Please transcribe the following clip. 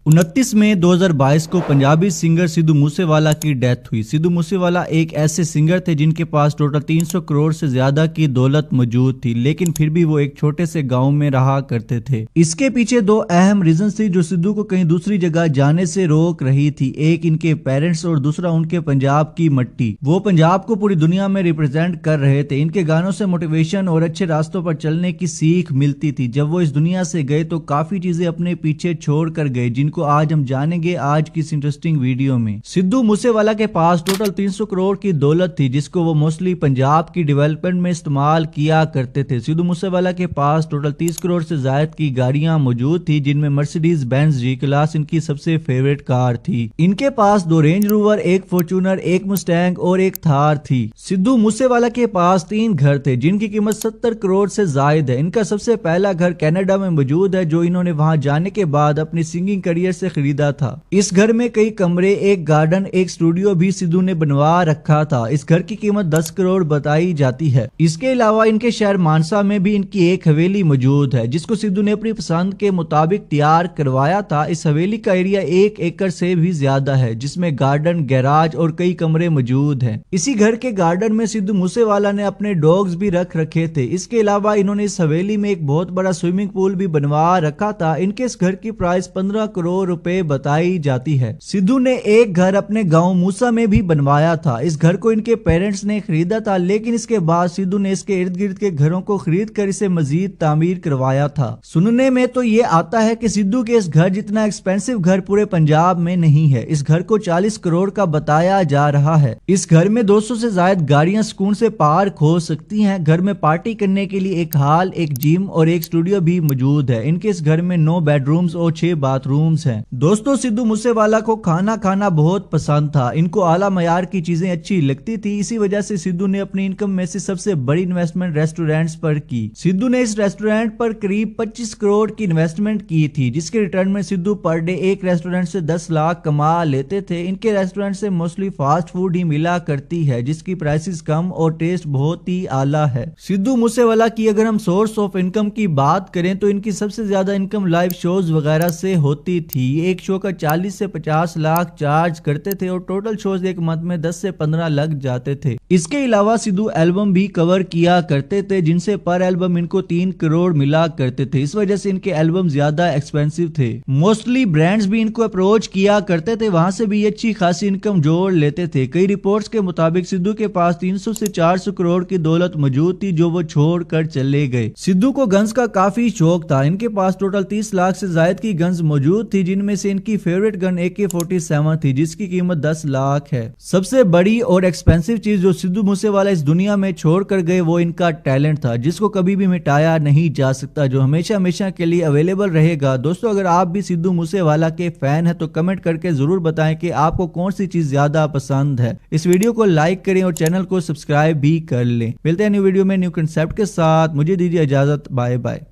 29 मई 2022 को पंजाबी सिंगर सिद्धू मूसेवाला की डेथ हुई। सिद्धू मूसेवाला एक ऐसे सिंगर थे जिनके पास टोटल 300 करोड़ से ज्यादा की दौलत मौजूद थी, लेकिन फिर भी वो एक छोटे से गांव में रहा करते थे। इसके पीछे दो अहम रीजन थी जो सिद्धू को कहीं दूसरी जगह जाने से रोक रही थी। एक इनके पेरेंट्स और दूसरा उनके पंजाब की मट्टी। वो पंजाब को पूरी दुनिया में रिप्रेजेंट कर रहे थे। इनके गानों से मोटिवेशन और अच्छे रास्तों पर चलने की सीख मिलती थी। जब वो इस दुनिया से गए तो काफी चीजें अपने पीछे छोड़ कर गए, जिनको आज हम जानेंगे आज की इस इंटरेस्टिंग वीडियो में। सिद्धू मूसेवाला के पास टोटल 300 करोड़ की दौलत थी, जिसको वो मोस्टली पंजाब की डेवलपमेंट में इस्तेमाल किया करते थे। सिद्धू मूसेवाला के पास टोटल 30 करोड़ से ज्यादा की गाड़ियां मौजूद थी, जिनमें मर्सिडीज बेंज जी क्लास इनकी सबसे फेवरेट कार थी। इनके पास 2 रेंज रोवर, एक फॉर्च्यूनर, एक मुस्टैंग और एक थार थी। सिद्धू मूसेवाला के पास 3 घर थे जिनकी कीमत 70 करोड़ से ज्यादा है। इनका सबसे पहला घर कनाडा में मौजूद है, जो इन्होंने वहां जाने के बाद अपनी सिंगिंग करियर से खरीदा था। इस घर में कई कमरे, एक गार्डन, एक स्टूडियो भी सिद्धू ने बनवा रखा था। इस घर की कीमत 10 करोड़ बताई जाती है। इसके अलावा इनके शहर मानसा में भी इनकी एक हवेली मौजूद है, जिसको सिद्धू ने अपनी पसंद के मुताबिक तैयार करवाया था। इस हवेली का एरिया 1 एकड़ से भी ज्यादा है, जिसमें गार्डन, गैराज और कई कमरे मौजूद हैं। इसी घर के गार्डन में सिद्धू मूसेवाला ने अपने डॉग्स भी रख रखे थे। इसके अलावा इन्होंने इस हवेली में एक बहुत बड़ा स्विमिंग पूल भी बनवा रखा था। इनके इस घर की प्राइस 15 करोड़ रुपए बताई जाती है। सिद्धू ने एक घर अपने गांव मूसा में भी बनवाया था। इस घर को इनके पेरेंट्स ने खरीदा था, लेकिन इसके बाद सिद्धू ने इसके इर्द गिर्द के घरों को खरीद कर इसे मजीद तामीर करवाया था। सुनने में तो ये आता है कि सिद्धू के इस घर जितना एक्सपेंसिव घर पूरे पंजाब में नहीं है। इस घर को 40 करोड़ का बताया जा रहा है। इस घर में 200 से ज्यादा गाड़ियां सुकून से पार्क हो सकती हैं। घर में पार्टी करने के लिए एक हॉल, एक जिम और एक स्टूडियो भी मौजूद है। इनके इस घर में 9 बेडरूम्स और 6 बाथरूम्स हैं। दोस्तों, सिद्धू मूसेवाला को खाना खाना बहुत पसंद था। इनको आला मयार की चीजें अच्छी लगती थी। इसी वजह से सिद्धू ने अपनी इनकम में से सबसे बड़ी इन्वेस्टमेंट रेस्टोरेंट्स पर की। सिद्धू ने इस रेस्टोरेंट पर करीब 25 करोड़ की इन्वेस्टमेंट की थी, जिसके रिटर्न में सिद्धू पर डे एक रेस्टोरेंट से 10 लाख कमा लेते थे। इनके रेस्टोरेंट से मोस्टली फास्ट फूड ही मिला करती है, जिसकी प्राइसेस कम और टेस्ट बहुत ही आला है। सिद्धू मूसेवाला की अगर हम सोर्स ऑफ इनकम की बात करें तो इनकी सबसे ज्यादा इनकम लाइव शोज वगैरह से होती थी। एक शो का 40 से 50 लाख चार्ज करते थे और टोटल शोज एक मंथ में 10 से 15 लग जाते थे। इसके अलावा सिद्धू एल्बम भी कवर किया करते थे, जिनसे पर एल्बम इनको 3 करोड़ मिला करते थे। इस वजह से इनके एल्बम ज्यादा एक्सपेंसिव थे। मोस्टली ब्रांड्स भी इनको अप्रोच किया करते थे, वहां से भी अच्छी खासी इनकम जोड़ लेते थे। कई रिपोर्ट्स के मुताबिक सिद्धू के पास 300 से 400 करोड़ की दौलत मौजूद थी, जो वो छोड़ कर चले गए। सिद्धू को गन्स का काफी शौक था। इनके पास टोटल 30 लाख से ज्यादा की गन्स मौजूद थी, जिनमें से इनकी फेवरेट गन AK-47 थी, जिसकी कीमत 10 लाख है। सबसे बड़ी और एक्सपेंसिव चीज जो सिद्धू मूसेवाला इस दुनिया में छोड़ कर गए वो इनका टैलेंट था, जिसको कभी भी मिटाया नहीं जा सकता, जो हमेशा हमेशा के लिए अवेलेबल रहेगा। दोस्तों, अगर आप भी सिद्धू मूसेवाला के फैन है तो कमेंट करके जरूर बताएं कि आपको कौन सी चीज ज्यादा पसंद है। इस वीडियो को लाइक करें और चैनल को सब्सक्राइब भी कर लें। मिलते हैं न्यू वीडियो में न्यू कंसेप्ट के साथ। मुझे दीजिए इजाजत। Bye bye.